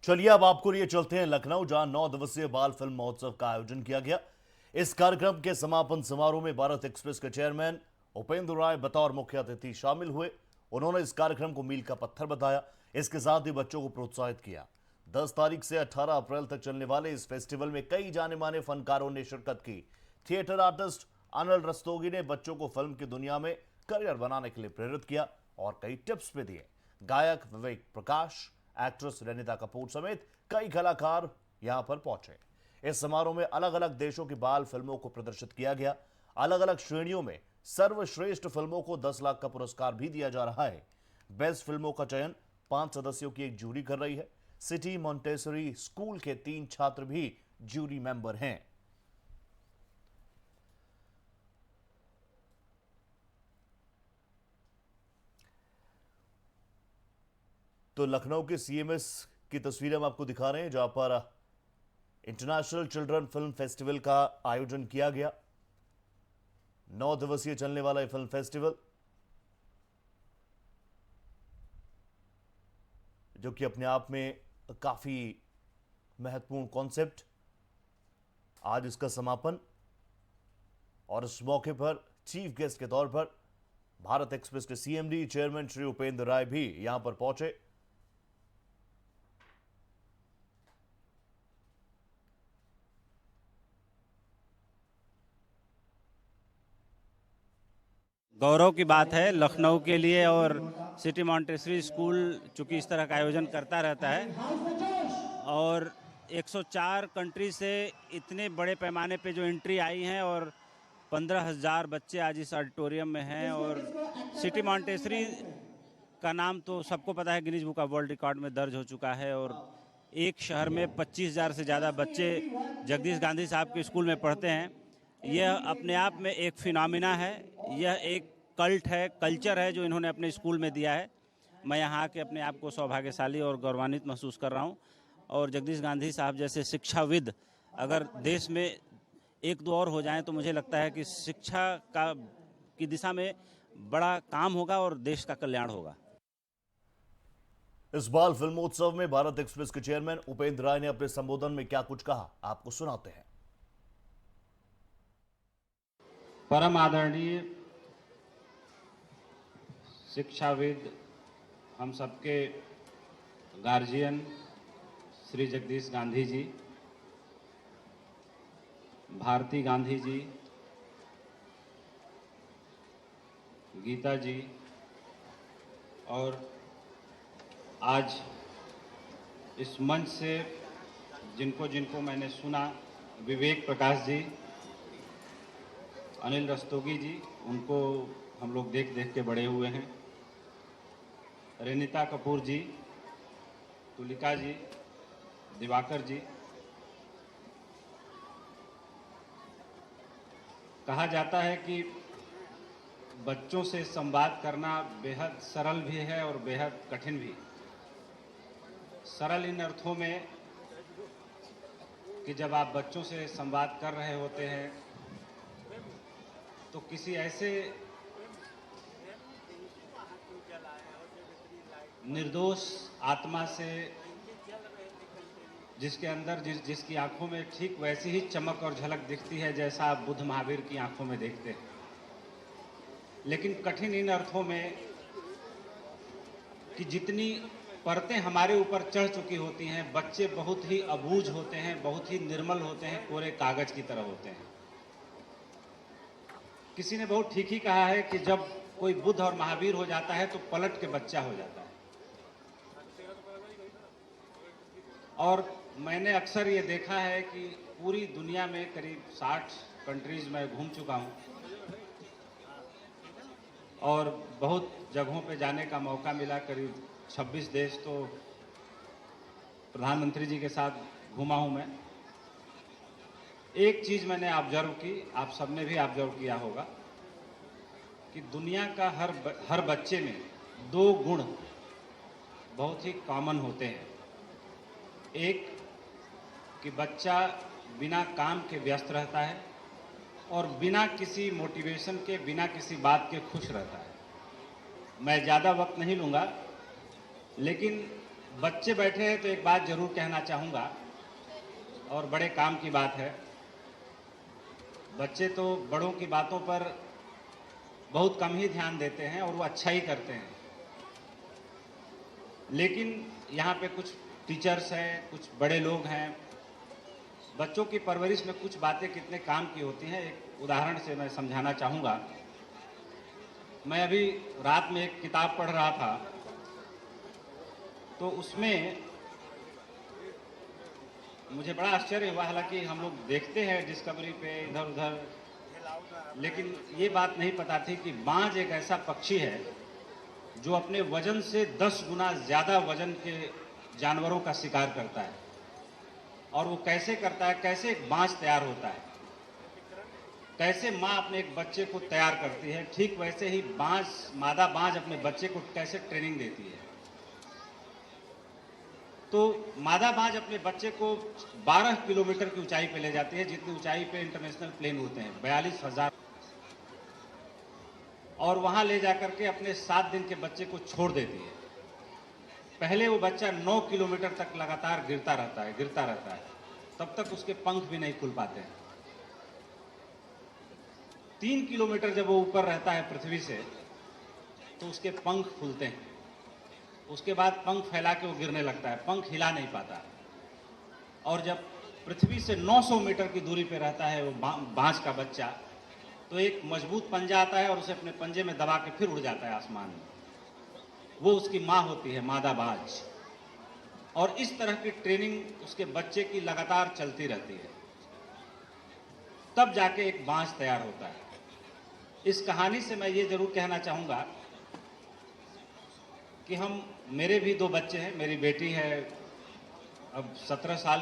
चलिए अब आपको लिए चलते हैं लखनऊ, जहां 9 दिवसीय बाल फिल्म महोत्सव का आयोजन किया गया। इस कार्यक्रम के समापन समारोह में भारत एक्सप्रेस के चेयरमैन उपेंद्र राय बतौर मुख्य अतिथि शामिल हुए। उन्होंने इस कार्यक्रम को मील का पत्थर बताया। इसके साथ ही बच्चों को प्रोत्साहित किया। 10 तारीख से 18 अप्रैल तक चलने वाले इस फेस्टिवल में कई जाने माने फनकारों ने शिरकत की। थिएटर आर्टिस्ट अनिल रस्तोगी ने बच्चों को फिल्म की दुनिया में करियर बनाने के लिए प्रेरित किया और कई टिप्स भी दिए। गायक विवेक प्रकाश, एक्ट्रेस रेनिता कपूर समेत कई कलाकार यहां पर पहुंचे। इस समारोह में अलग अलग देशों की बाल फिल्मों को प्रदर्शित किया गया। अलग अलग श्रेणियों में सर्वश्रेष्ठ फिल्मों को 10 लाख का पुरस्कार भी दिया जा रहा है। बेस्ट फिल्मों का चयन 5 सदस्यों की एक जूरी कर रही है। सिटी मॉन्टेसरी स्कूल के 3 छात्र भी जूरी मेंबर हैं। तो लखनऊ के सीएमएस की तस्वीरें हम आपको दिखा रहे हैं, जहां पर इंटरनेशनल चिल्ड्रन फिल्म फेस्टिवल का आयोजन किया गया। 9 दिवसीय चलने वाला यह फिल्म फेस्टिवल, जो कि अपने आप में काफी महत्वपूर्ण कॉन्सेप्ट, आज इसका समापन। और इस मौके पर चीफ गेस्ट के तौर पर भारत एक्सप्रेस के सीएमडी चेयरमैन श्री उपेंद्र राय भी यहां पर पहुंचे। गौरव की बात है लखनऊ के लिए, और सिटी मॉन्टेसरी स्कूल चूँकि इस तरह का आयोजन करता रहता है और 104 कंट्री से इतने बड़े पैमाने पे जो एंट्री आई हैं और 15,000 बच्चे आज इस ऑडिटोरियम में हैं। और सिटी मॉन्टेसरी का नाम तो सबको पता है, Guinness book of world record में दर्ज हो चुका है। और एक शहर में 25,000 से ज़्यादा बच्चे जगदीश गांधी साहब के स्कूल में पढ़ते हैं। यह अपने आप में एक फिनोमिना है, यह एक कल्ट है, कल्चर है जो इन्होंने अपने स्कूल में दिया है। मैं यहाँ आके अपने आप को सौभाग्यशाली और गौरवान्वित महसूस कर रहा हूँ। और जगदीश गांधी साहब जैसे शिक्षाविद अगर देश में एक दो और हो जाएं तो मुझे लगता है कि शिक्षा की दिशा में बड़ा काम होगा और देश का कल्याण होगा। इस बाल फिल्मोत्सव में भारत एक्सप्रेस के चेयरमैन उपेंद्र राय ने अपने संबोधन में क्या कुछ कहा, आपको सुनाते हैं। परम आदरणीय शिक्षाविद, हम सबके गार्जियन श्री जगदीश गांधी जी, भारती गांधी जी, गीता जी, और आज इस मंच से जिनको जिनको मैंने सुना, विवेक प्रकाश जी, अनिल रस्तोगी जी, उनको हम लोग देख देख के बड़े हुए हैं, रेनिता कपूर जी, तुलिका जी, दिवाकर जी। कहा जाता है कि बच्चों से संवाद करना बेहद सरल भी है और बेहद कठिन भी। सरल इन अर्थों में कि जब आप बच्चों से संवाद कर रहे होते हैं तो किसी ऐसे निर्दोष आत्मा से जिसके अंदर जिसकी आंखों में ठीक वैसी ही चमक और झलक दिखती है जैसा आप बुद्ध महावीर की आंखों में देखते हैं। लेकिन कठिन इन अर्थों में कि जितनी परतें हमारे ऊपर चढ़ चुकी होती हैं, बच्चे बहुत ही अबूझ होते हैं, बहुत ही निर्मल होते हैं, कोरे कागज की तरह होते हैं। किसी ने बहुत ठीक ही कहा है कि जब कोई बुद्ध और महावीर हो जाता है तो पलट के बच्चा हो जाता है। और मैंने अक्सर ये देखा है कि पूरी दुनिया में करीब 60 कंट्रीज में घूम चुका हूँ और बहुत जगहों पे जाने का मौका मिला। करीब 26 देश तो प्रधानमंत्री जी के साथ घूमा हूँ मैं। एक चीज़ मैंने ऑब्जर्व की, आप सबने भी ऑब्जर्व किया होगा, कि दुनिया का हर बच्चे में 2 गुण बहुत ही कॉमन होते हैं। एक कि बच्चा बिना काम के व्यस्त रहता है और बिना किसी मोटिवेशन के, बिना किसी बात के खुश रहता है। मैं ज़्यादा वक्त नहीं लूँगा, लेकिन बच्चे बैठे हैं तो एक बात जरूर कहना चाहूँगा, और बड़े काम की बात है। बच्चे तो बड़ों की बातों पर बहुत कम ही ध्यान देते हैं और वो अच्छा ही करते हैं, लेकिन यहाँ पे कुछ टीचर्स हैं, कुछ बड़े लोग हैं। बच्चों की परवरिश में कुछ बातें कितने काम की होती हैं, एक उदाहरण से मैं समझाना चाहूँगा। मैं अभी रात में एक किताब पढ़ रहा था, तो उसमें मुझे बड़ा आश्चर्य हुआ। हालांकि हम लोग देखते हैं डिस्कवरी पे इधर उधर, लेकिन ये बात नहीं पता थी कि बाज एक ऐसा पक्षी है जो अपने वजन से 10 गुना ज़्यादा वजन के जानवरों का शिकार करता है। और वो कैसे करता है, कैसे एक बाज तैयार होता है, कैसे माँ अपने एक बच्चे को तैयार करती है, ठीक वैसे ही बाज, मादा बाज अपने बच्चे को कैसे ट्रेनिंग देती है। तो मादा बाज अपने बच्चे को 12 किलोमीटर की ऊंचाई पे ले जाती है, जितनी ऊंचाई पे इंटरनेशनल प्लेन होते हैं, 42,000, और वहां ले जाकर के अपने 7 दिन के बच्चे को छोड़ देती है। पहले वो बच्चा 9 किलोमीटर तक लगातार गिरता रहता है, तब तक उसके पंख भी नहीं खुल पाते हैं। 3 किलोमीटर जब वो ऊपर रहता है पृथ्वी से, तो उसके पंख खुलते हैं। उसके बाद पंख फैला के वो गिरने लगता है, पंख हिला नहीं पाता। और जब पृथ्वी से 900 मीटर की दूरी पे रहता है वो बाज का बच्चा, तो एक मजबूत पंजा आता है और उसे अपने पंजे में दबा के फिर उड़ जाता है आसमान में। वो उसकी माँ होती है, मादा बाज। और इस तरह की ट्रेनिंग उसके बच्चे की लगातार चलती रहती है, तब जाके एक बाज तैयार होता है। इस कहानी से मैं ये जरूर कहना चाहूँगा कि मेरे भी 2 बच्चे हैं। मेरी बेटी है, अब 18 साल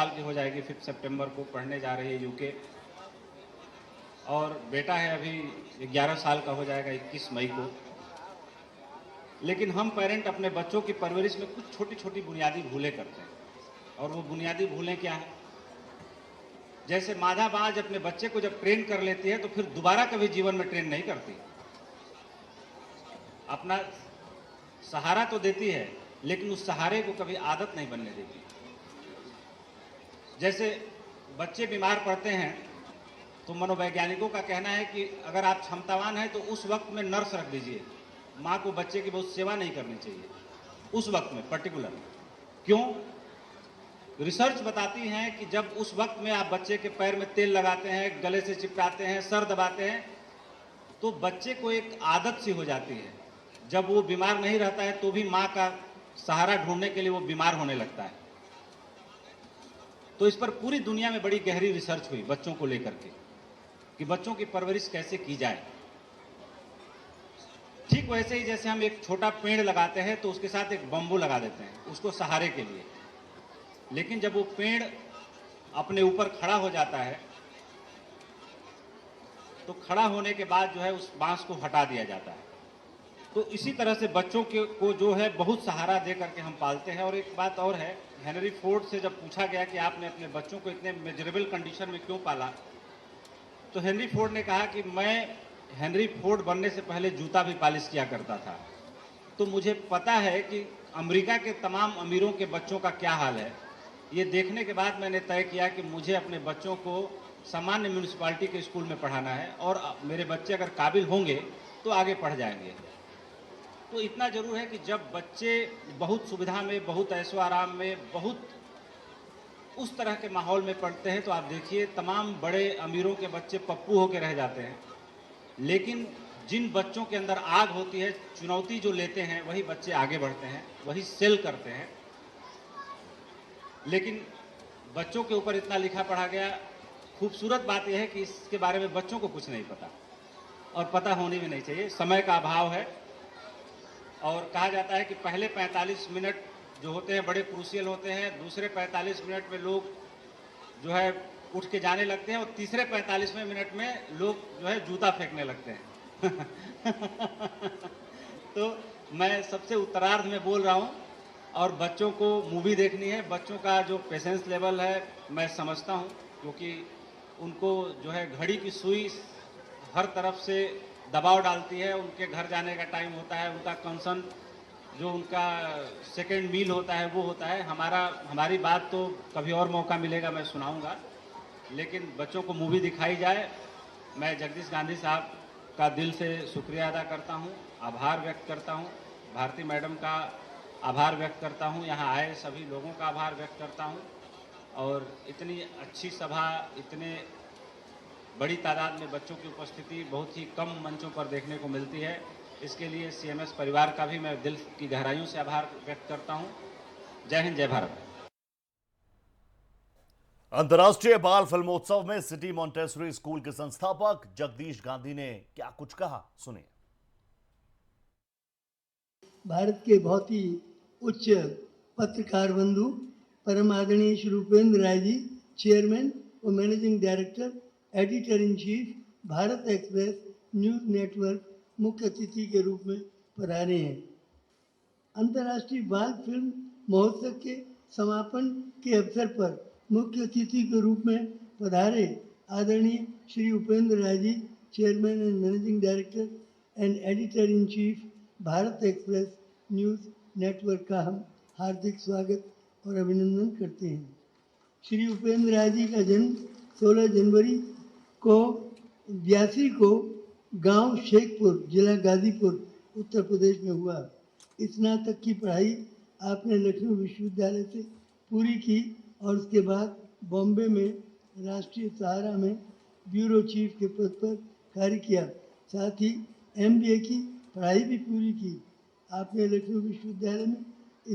की हो जाएगी, 5 सितंबर को पढ़ने जा रही है यूके। और बेटा है अभी 11 साल का हो जाएगा 21 मई को। लेकिन हम पेरेंट अपने बच्चों की परवरिश में कुछ छोटी छोटी बुनियादी भूलें करते हैं, और वो बुनियादी भूलें क्या हैं? जैसे मादा बाज अपने बच्चे को जब ट्रेन कर लेती है तो फिर दोबारा कभी जीवन में ट्रेन नहीं करती। अपना सहारा तो देती है, लेकिन उस सहारे को कभी आदत नहीं बनने देती। जैसे बच्चे बीमार पड़ते हैं तो मनोवैज्ञानिकों का कहना है कि अगर आप क्षमतावान हैं तो उस वक्त में नर्स रख दीजिए। माँ को बच्चे की बहुत सेवा नहीं करनी चाहिए उस वक्त में पर्टिकुलर। क्यों? रिसर्च बताती है कि जब उस वक्त में आप बच्चे के पैर में तेल लगाते हैं, गले से चिपकाते हैं, सर दबाते हैं, तो बच्चे को एक आदत सी हो जाती है। जब वो बीमार नहीं रहता है तो भी माँ का सहारा ढूंढने के लिए वो बीमार होने लगता है। तो इस पर पूरी दुनिया में बड़ी गहरी रिसर्च हुई बच्चों को लेकर के कि बच्चों की परवरिश कैसे की जाए। ठीक वैसे ही जैसे हम एक छोटा पेड़ लगाते हैं तो उसके साथ एक बम्बू लगा देते हैं उसको सहारे के लिए, लेकिन जब वो पेड़ अपने ऊपर खड़ा हो जाता है तो खड़ा होने के बाद जो है उस बांस को हटा दिया जाता है। तो इसी तरह से बच्चों को जो है बहुत सहारा दे करके हम पालते हैं। और एक बात और है, हेनरी फोर्ड से जब पूछा गया कि आपने अपने बच्चों को इतने मेजरेबल कंडीशन में क्यों पाला, तो हेनरी फोर्ड ने कहा कि मैं हेनरी फोर्ड बनने से पहले जूता भी पॉलिश किया करता था, तो मुझे पता है कि अमेरिका के तमाम अमीरों के बच्चों का क्या हाल है। ये देखने के बाद मैंने तय किया कि मुझे अपने बच्चों को सामान्य म्यूनिसिपालिटी के स्कूल में पढ़ाना है, और मेरे बच्चे अगर काबिल होंगे तो आगे पढ़ जाएंगे। तो इतना जरूर है कि जब बच्चे बहुत सुविधा में, बहुत ऐशो आराम में, बहुत उस तरह के माहौल में पढ़ते हैं, तो आप देखिए तमाम बड़े अमीरों के बच्चे पप्पू होकर रह जाते हैं। लेकिन जिन बच्चों के अंदर आग होती है, चुनौती जो लेते हैं, वही बच्चे आगे बढ़ते हैं, वही सेल करते हैं। लेकिन बच्चों के ऊपर इतना लिखा पढ़ा गया। खूबसूरत बात यह है कि इसके बारे में बच्चों को कुछ नहीं पता, और पता होनी भी नहीं चाहिए। समय का अभाव है, और कहा जाता है कि पहले 45 मिनट जो होते हैं बड़े क्रूशियल होते हैं। दूसरे 45 मिनट में लोग जो है उठ के जाने लगते हैं, और तीसरे 45वें मिनट में लोग जो है जूता फेंकने लगते हैं। तो मैं सबसे उत्तरार्ध में बोल रहा हूँ, और बच्चों को मूवी देखनी है। बच्चों का जो पेशेंस लेवल है मैं समझता हूँ, क्योंकि उनको जो है घड़ी की सुई हर तरफ से दबाव डालती है। उनके घर जाने का टाइम होता है, उनका कंसर्न जो उनका सेकंड मील होता है वो होता है। हमारी बात तो कभी और मौका मिलेगा मैं सुनाऊंगा, लेकिन बच्चों को मूवी दिखाई जाए। मैं जगदीश गांधी साहब का दिल से शुक्रिया अदा करता हूं, आभार व्यक्त करता हूं, भारती मैडम का आभार व्यक्त करता हूं, यहाँ आए सभी लोगों का आभार व्यक्त करता हूं। और इतनी अच्छी सभा, इतने बड़ी तादाद में बच्चों की उपस्थिति बहुत ही कम मंचों पर देखने को मिलती है। इसके लिए सीएमएस परिवार का भी मैं दिल की गहराइयों से आभार व्यक्त करता हूं। जय हिंद, जय भारत। अंतर्राष्ट्रीय बाल फिल्मोत्सव में सिटी मॉन्टेसरी स्कूल के संस्थापक जगदीश गांधी ने क्या कुछ कहा, सुनिए। भारत के बहुत ही उच्च पत्रकार बंधु परम आदरणीय श्री उपेंद्र राय जी, चेयरमैन और managing director, editor in chief, Bharat express news network, मुख्य अतिथि के रूप में पधारे हैं। अंतर्राष्ट्रीय बाल फिल्म महोत्सव के समापन के अवसर पर मुख्य अतिथि के रूप में पधारे आदरणीय Shri Upendra Rai ji, chairman and managing director and editor in chief, Bharat express news network का हम हार्दिक स्वागत और अभिनंदन करते हैं। श्री उपेंद्र राय जी का जन्म 16 जनवरी को 82 को गांव शेखपुर, जिला गाजीपुर, उत्तर प्रदेश में हुआ। स्नातक की पढ़ाई आपने लखनऊ विश्वविद्यालय से पूरी की और उसके बाद बॉम्बे में राष्ट्रीय सहारा में ब्यूरो चीफ के पद पर कार्य किया। साथ ही MBA की पढ़ाई भी पूरी की। आपने लखनऊ विश्वविद्यालय में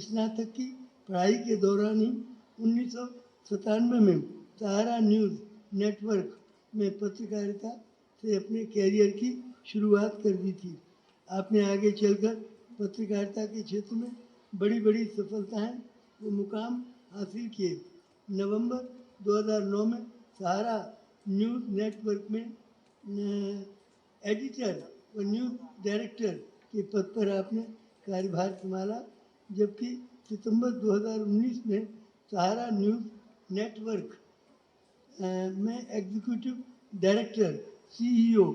स्नातक की पढ़ाई के दौरान ही 1997 में सहारा न्यूज़ नेटवर्क में पत्रकारिता से अपने कैरियर की शुरुआत कर दी थी। आपने आगे चलकर पत्रकारिता के क्षेत्र में बड़ी बड़ी सफलताएं व मुकाम हासिल किए। नवंबर 2009 में सहारा न्यूज़ नेटवर्क में एडिटर व न्यूज़ डायरेक्टर के पद पर आपने कार्यभार संभाला, जबकि सितंबर 2019 में सहारा न्यूज़ नेटवर्क में एग्जीक्यूटिव डायरेक्टर, CEO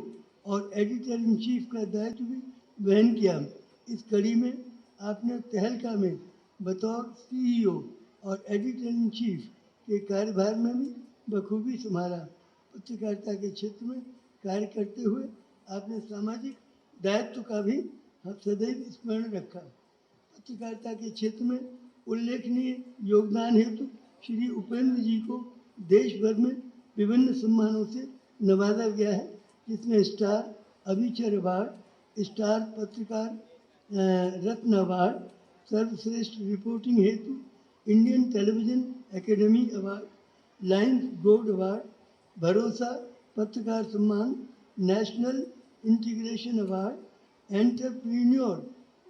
और एडिटर इन चीफ का दायित्व भी वहन किया। इस कड़ी में आपने तहलका में बतौर CEO और एडिटर इन चीफ के कार्यभार में भी बखूबी संभाला। पत्रकारिता के क्षेत्र में कार्य करते हुए आपने सामाजिक दायित्व का भी सदैव स्मरण रखा। पत्रकारिता के क्षेत्र में उल्लेखनीय योगदान हेतु श्री उपेंद्र जी को देश भर में विभिन्न सम्मानों से नवाजा गया है, जिसमें स्टार अभिचर अवार्ड, स्टार पत्रकार रत्न अवार्ड, सर्वश्रेष्ठ रिपोर्टिंग हेतु Indian television academy award, Lions gold award, भरोसा पत्रकार सम्मान, national integration award, entrepreneur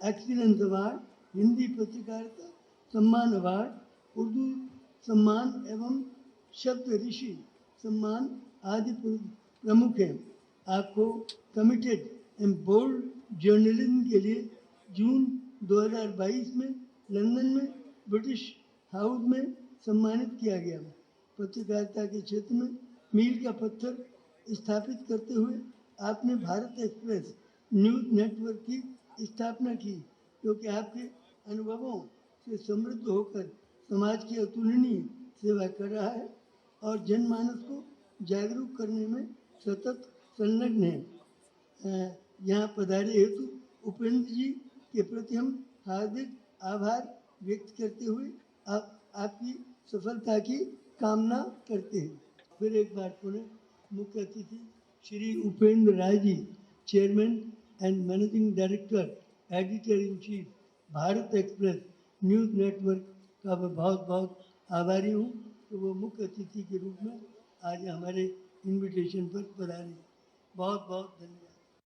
excellence award, Hindi पत्रकारिता सम्मान अवार्ड, उर्दू सम्मान एवं शब्द ऋषि सम्मान आदि प्रमुख हैं। आपको कमिटेड एंड बोल्ड जर्नलिज्म के लिए जून 2022 में लंदन में ब्रिटिश हाउस में सम्मानित किया गया। पत्रकारिता के क्षेत्र में मील का पत्थर स्थापित करते हुए आपने भारत एक्सप्रेस न्यूज़ नेटवर्क की स्थापना की, क्योंकि आपके अनुभवों से समृद्ध होकर समाज की अतुलनीय सेवा कर रहा है और जनमानस को जागरूक करने में सतत संलग्न है। यहाँ पधारे हेतु उपेंद्र जी के प्रति हम हार्दिक आभार व्यक्त करते हुए आपकी सफलता की कामना करते हैं। फिर एक बार पुनः मुख्य अतिथि Shri Upendra Rai ji, chairman and managing director, editor in chief, Bharat express news network का मैं बहुत बहुत आभारी हूँ कि वो मुख्य अतिथि के रूप में आज हमारे इनविटेशन पर पधारे। बहुत बहुत धन्यवाद।